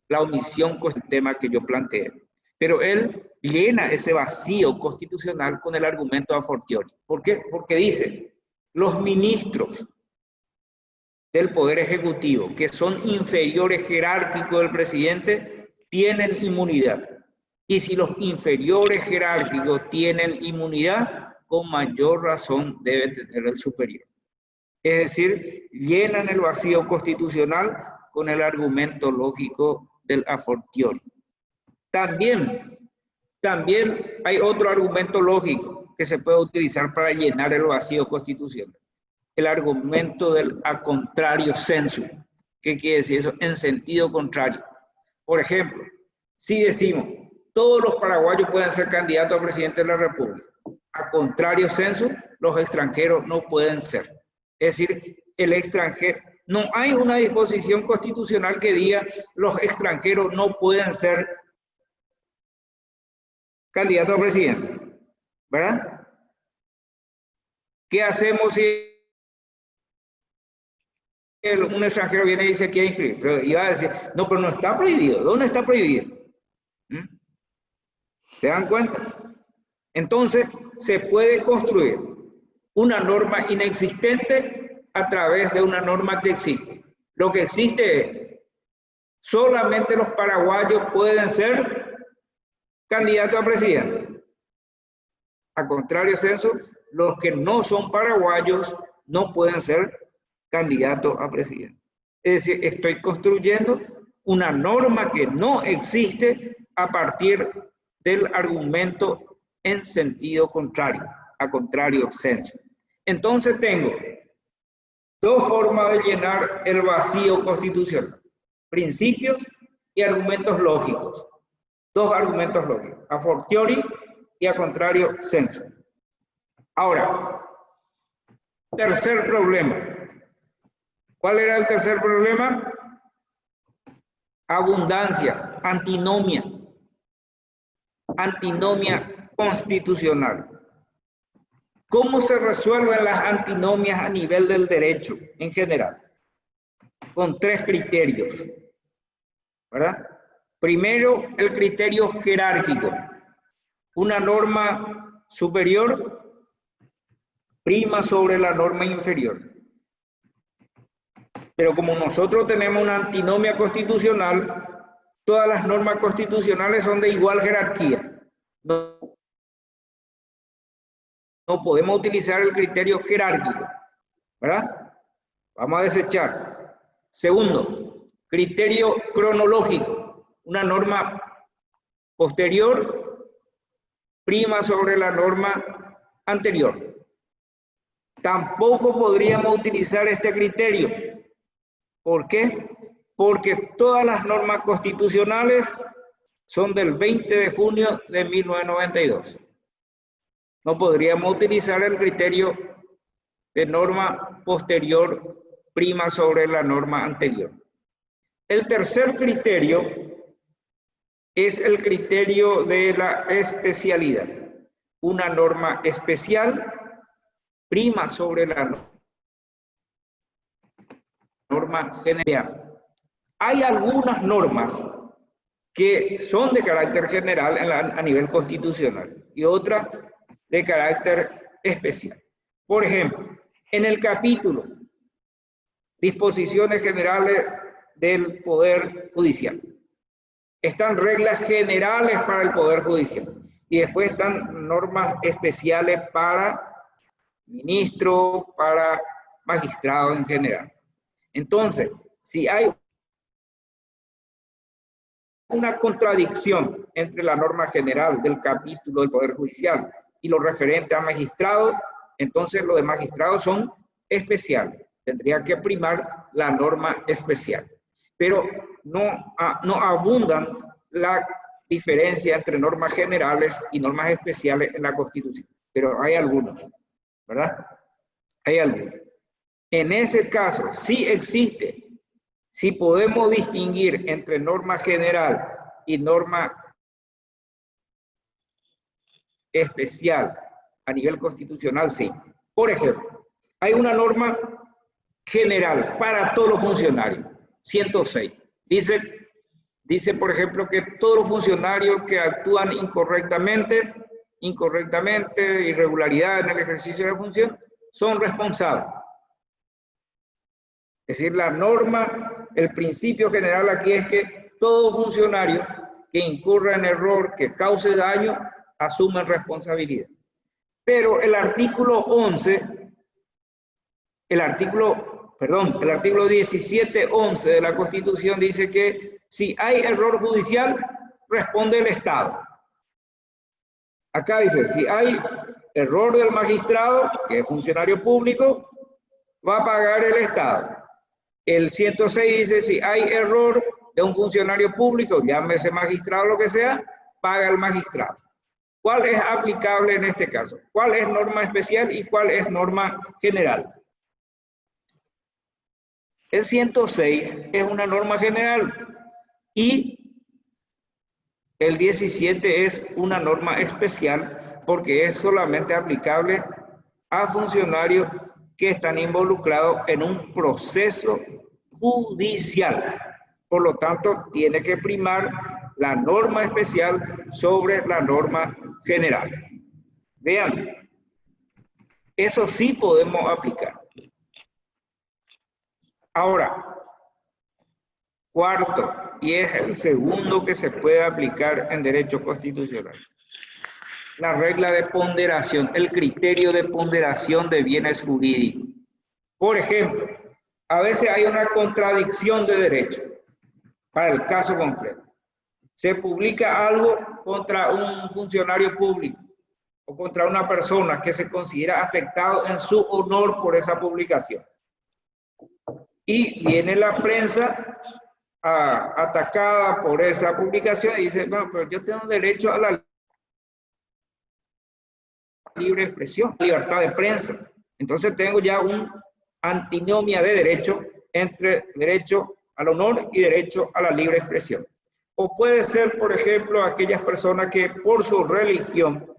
A: la omisión con el tema que yo planteé. Pero él llena ese vacío constitucional con el argumento a fortiori. ¿Por qué? Porque dice, los ministros del Poder Ejecutivo, que son inferiores jerárquicos del presidente, tienen inmunidad. Y si los inferiores jerárquicos tienen inmunidad, con mayor razón debe tener el superior. Es decir, llenan el vacío constitucional con el argumento lógico del a fortiori. También hay otro argumento lógico que se puede utilizar para llenar el vacío constitucional. El argumento del a contrario sensu. ¿Qué quiere decir eso? En sentido contrario. Por ejemplo, si decimos, todos los paraguayos pueden ser candidatos a presidente de la República. A contrario censo, los extranjeros no pueden ser. Es decir, el extranjero, no hay una disposición constitucional que diga los extranjeros no pueden ser candidatos a presidente, ¿verdad? ¿Qué hacemos si un extranjero viene y dice quiere inscribir? Pero iba a decir, no, pero no está prohibido. ¿Dónde está prohibido? ¿Se dan cuenta? Entonces, se puede construir una norma inexistente a través de una norma que existe. Lo que existe es, solamente los paraguayos pueden ser candidatos a presidente. A contrario censo, los que no son paraguayos no pueden ser candidatos a presidente. Es decir, estoy construyendo una norma que no existe a partir del argumento en sentido contrario, a contrario censo. Entonces tengo dos formas de llenar el vacío constitucional: principios y argumentos lógicos. Dos argumentos lógicos, a fortiori y a contrario censo. Ahora, tercer problema. ¿Cuál era el tercer problema? Abundancia, antinomia. Antinomia constitucional. ¿Cómo se resuelven las antinomias a nivel del derecho en general? Con tres criterios, ¿verdad? Primero, el criterio jerárquico. Una norma superior prima sobre la norma inferior. Pero como nosotros tenemos una antinomia constitucional, todas las normas constitucionales son de igual jerarquía. No podemos utilizar el criterio jerárquico, ¿verdad? Vamos a desechar. Segundo, criterio cronológico. Una norma posterior prima sobre la norma anterior. Tampoco podríamos utilizar este criterio. ¿Por qué? Porque todas las normas constitucionales son del 20 de junio de 1992. No podríamos utilizar el criterio de norma posterior prima sobre la norma anterior. El tercer criterio es el criterio de la especialidad. Una norma especial prima sobre la norma general. Hay algunas normas que son de carácter general a nivel constitucional y otras de carácter especial. Por ejemplo, en el capítulo Disposiciones Generales del Poder Judicial están reglas generales para el Poder Judicial y después están normas especiales para ministros, para magistrados en general. Entonces, si hay una contradicción entre la norma general del capítulo del Poder Judicial y lo referente a magistrados, entonces los de magistrados son especiales. Tendría que primar la norma especial. Pero no abundan la diferencia entre normas generales y normas especiales en la Constitución. Pero hay algunos, ¿verdad? Hay algunos. En ese caso, sí existe, si podemos distinguir entre norma general y norma especial a nivel constitucional, sí. Por ejemplo, hay una norma general para todos los funcionarios, 106. Dice, por ejemplo, que todos los funcionarios que actúan incorrectamente, irregularidad en el ejercicio de la función, son responsables. Es decir, la norma, el principio general aquí es que todo funcionario que incurra en error, que cause daño, asume responsabilidad. Pero el artículo 11, el artículo 17.11 de la Constitución dice que si hay error judicial, responde el Estado. Acá dice, si hay error del magistrado, que es funcionario público, va a pagar el Estado. El 106 dice, si hay error de un funcionario público, llámese magistrado o lo que sea, paga el magistrado. ¿Cuál es aplicable en este caso? ¿Cuál es norma especial y cuál es norma general? El 106 es una norma general y el 17 es una norma especial porque es solamente aplicable a funcionarios que están involucrados en un proceso judicial. Por lo tanto, tiene que primar la norma especial sobre la norma general. Vean, eso sí podemos aplicar. Ahora, cuarto, y es el segundo que se puede aplicar en derecho constitucional. La regla de ponderación, el criterio de ponderación de bienes jurídicos. Por ejemplo, a veces hay una contradicción de derecho para el caso concreto. Se publica algo contra un funcionario público o contra una persona que se considera afectado en su honor por esa publicación. Y viene la prensa atacada por esa publicación y dice, bueno, pero yo tengo derecho a la libre expresión, libertad de prensa. Entonces tengo ya una antinomia de derecho entre derecho al honor y derecho a la libre expresión. O puede ser, por ejemplo, aquellas personas que por su religión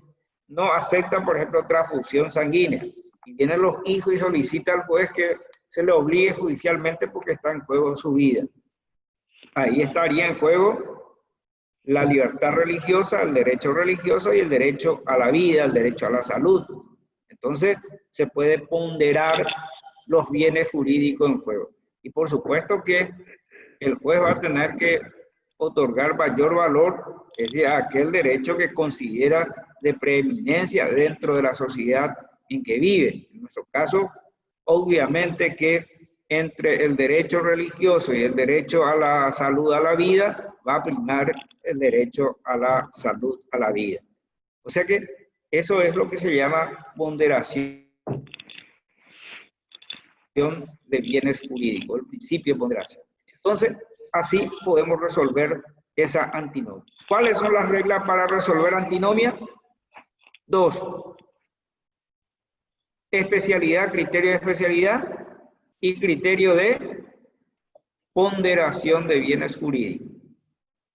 A: no aceptan, por ejemplo, transfusión sanguínea. Y vienen los hijos y solicitan al juez que se le obligue judicialmente porque está en juego su vida. Ahí estaría en juego la libertad religiosa, el derecho religioso y el derecho a la vida, el derecho a la salud. Entonces, se puede ponderar los bienes jurídicos en juego. Y por supuesto que el juez va a tener que otorgar mayor valor, es decir, a aquel derecho que considera de preeminencia dentro de la sociedad en que vive. En nuestro caso, obviamente que entre el derecho religioso y el derecho a la salud, a la vida, va a primar el derecho a la salud, a la vida. O sea que eso es lo que se llama ponderación de bienes jurídicos, el principio de ponderación. Entonces, así podemos resolver esa antinomia. ¿Cuáles son las reglas para resolver antinomia? 2. Especialidad, criterio de especialidad y criterio de ponderación de bienes jurídicos.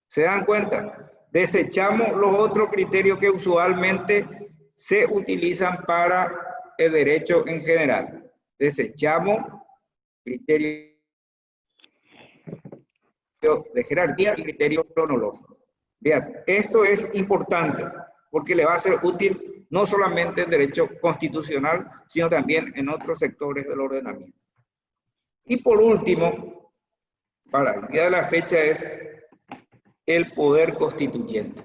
A: ¿Se dan cuenta? Desechamos los otros criterios que usualmente se utilizan para el derecho en general. Desechamos criterio de jerarquía y criterio cronológico. Vean, esto es importante porque le va a ser útil no solamente en derecho constitucional, sino también en otros sectores del ordenamiento. Y por último, para el día de la fecha es el poder constituyente.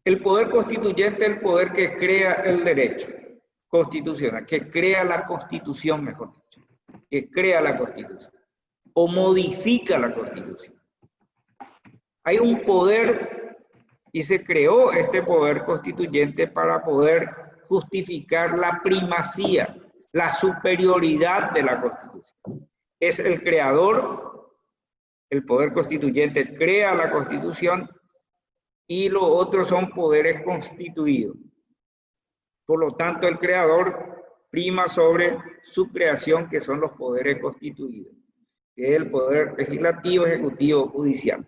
A: El poder constituyente es el poder que crea el derecho constitucional, que crea la Constitución, mejor dicho, que crea la Constitución o modifica la Constitución. Hay un poder y se creó este poder constituyente para poder justificar la primacía, la superioridad de la Constitución. Es el creador, el poder constituyente crea la Constitución y los otros son poderes constituidos. Por lo tanto, el creador prima sobre su creación, que son los poderes constituidos, que es el poder legislativo, ejecutivo, judicial.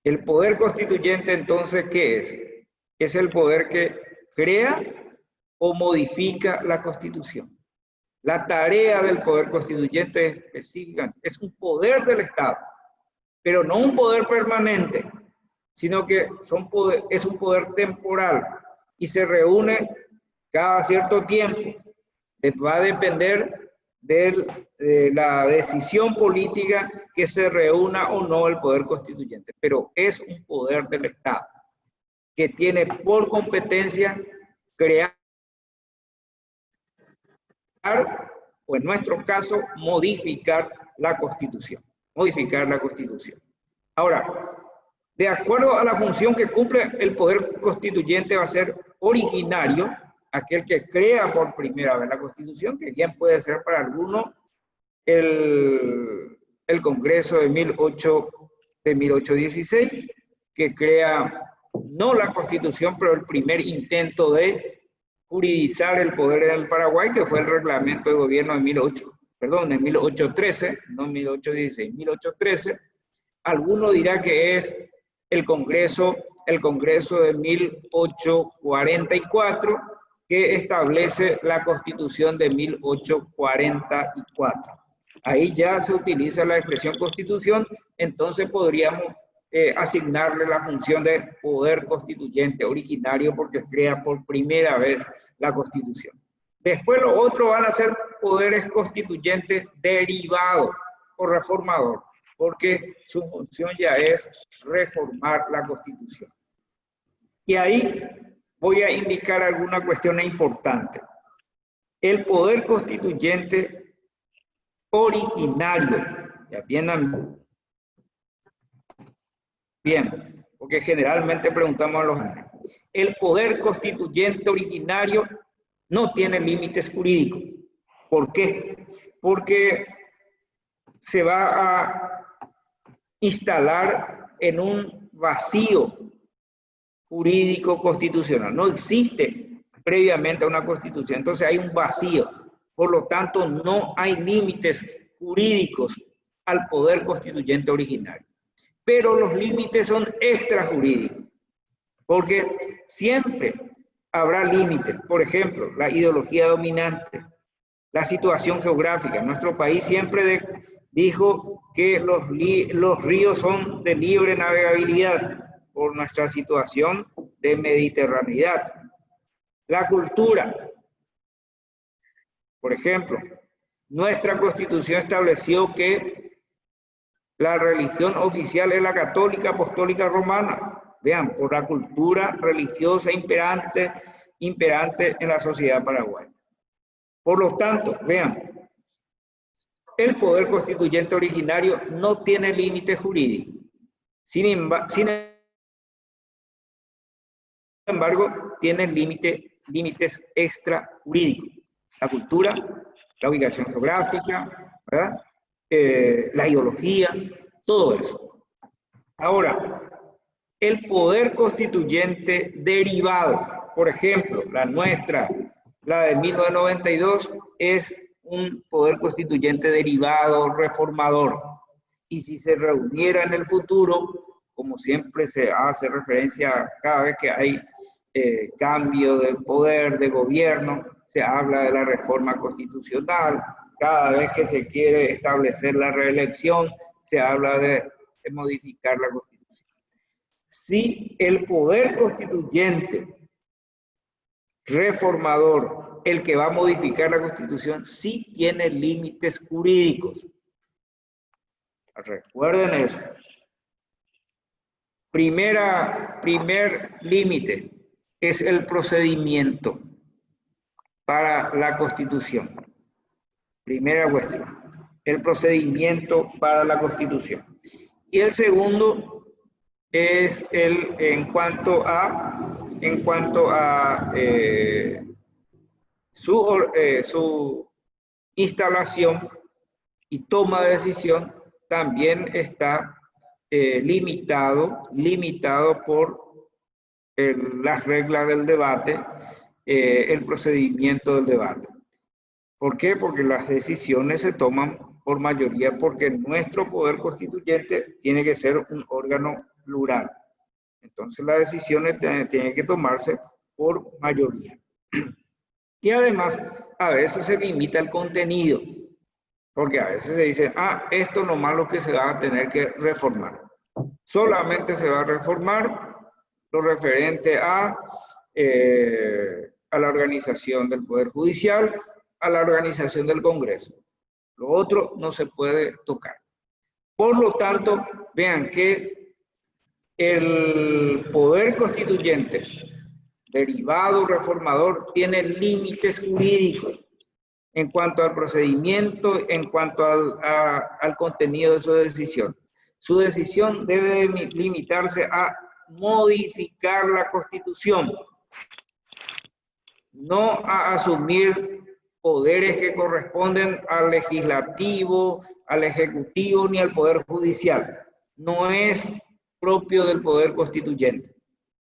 A: El poder constituyente, entonces, ¿qué es? Es el poder que crea o modifica la Constitución. La tarea del poder constituyente específica es un poder del Estado, pero no un poder permanente, sino que es un poder temporal y se reúne cada cierto tiempo. Va a depender de la decisión política que se reúna o no el poder constituyente, pero es un poder del Estado que tiene por competencia crear o en nuestro caso modificar la Constitución. Modificar la Constitución. Ahora, de acuerdo a la función que cumple el poder constituyente, va a ser originario, aquel que crea por primera vez la Constitución, que bien puede ser para algunos el Congreso de 1816, que crea no la Constitución, pero el primer intento de juridizar el poder en el Paraguay, que fue el reglamento de gobierno de 1813, no 1816, 1813. Alguno dirá que es el Congreso de 1844, que establece la Constitución de 1844. Ahí ya se utiliza la expresión Constitución, entonces podríamos asignarle la función de poder constituyente originario porque crea por primera vez la Constitución. Después los otros van a ser poderes constituyentes derivados o reformador, porque su función ya es reformar la Constitución. Y ahí voy a indicar alguna cuestión importante. El poder constituyente originario, y atiendan bien, porque generalmente preguntamos a los jóvenes. El poder constituyente originario no tiene límites jurídicos. ¿Por qué? Porque se va a instalar en un vacío jurídico constitucional. No existe previamente una constitución, entonces hay un vacío. Por lo tanto, no hay límites jurídicos al poder constituyente originario. Pero los límites son extrajurídicos, porque siempre habrá límites. Por ejemplo, la ideología dominante, la situación geográfica. Nuestro país siempre dijo que los ríos son de libre navegabilidad por nuestra situación de mediterraneidad. La cultura. Por ejemplo, nuestra Constitución estableció que la religión oficial es la católica apostólica romana. Vean, por la cultura religiosa imperante en la sociedad paraguaya. Por lo tanto, vean, el poder constituyente originario no tiene límite jurídico. Sin embargo, tiene límites extrajurídicos. La cultura, la ubicación geográfica, ¿verdad? La ideología, todo eso. Ahora, el poder constituyente derivado, por ejemplo, la nuestra, la de 1992, es un poder constituyente derivado, reformador. Y si se reuniera en el futuro, como siempre se hace referencia cada vez que hay cambio de poder, de gobierno, se habla de la reforma constitucional. Cada vez que se quiere establecer la reelección, se habla de modificar la Constitución. Si el poder constituyente reformador, el que va a modificar la Constitución, sí tiene límites jurídicos. Recuerden eso. Primer límite es el procedimiento para la Constitución. Primera cuestión, el procedimiento para la Constitución. Y el segundo es en cuanto a su instalación y toma de decisión, también está limitado por las reglas del debate, el procedimiento del debate. ¿Por qué? Porque las decisiones se toman por mayoría, porque nuestro poder constituyente tiene que ser un órgano plural. Entonces las decisiones tienen que tomarse por mayoría. Y además, a veces se limita el contenido, porque a veces se dice, esto nomás lo que se va a tener que reformar. Solamente se va a reformar lo referente a la organización del Poder Judicial, a la organización del Congreso. Lo otro no se puede tocar. Por lo tanto, vean que el poder constituyente derivado reformador tiene límites jurídicos en cuanto al procedimiento, en cuanto al contenido de su decisión. Su decisión debe limitarse a modificar la Constitución, no a asumir poderes que corresponden al legislativo, al ejecutivo ni al poder judicial. No es propio del poder constituyente.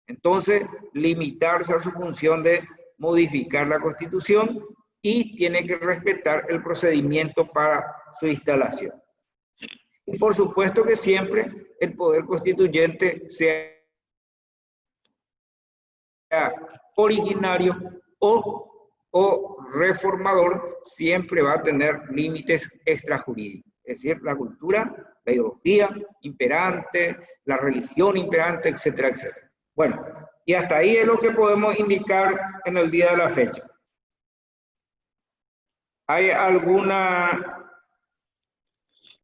A: Entonces, limitarse a su función de modificar la Constitución y tiene que respetar el procedimiento para su instalación. Y por supuesto que siempre el poder constituyente sea originario o reformador, siempre va a tener límites extrajurídicos. Es decir, la cultura, la ideología imperante, la religión imperante, etcétera, etcétera. Bueno, y hasta ahí es lo que podemos indicar en el día de la fecha. ¿Hay alguna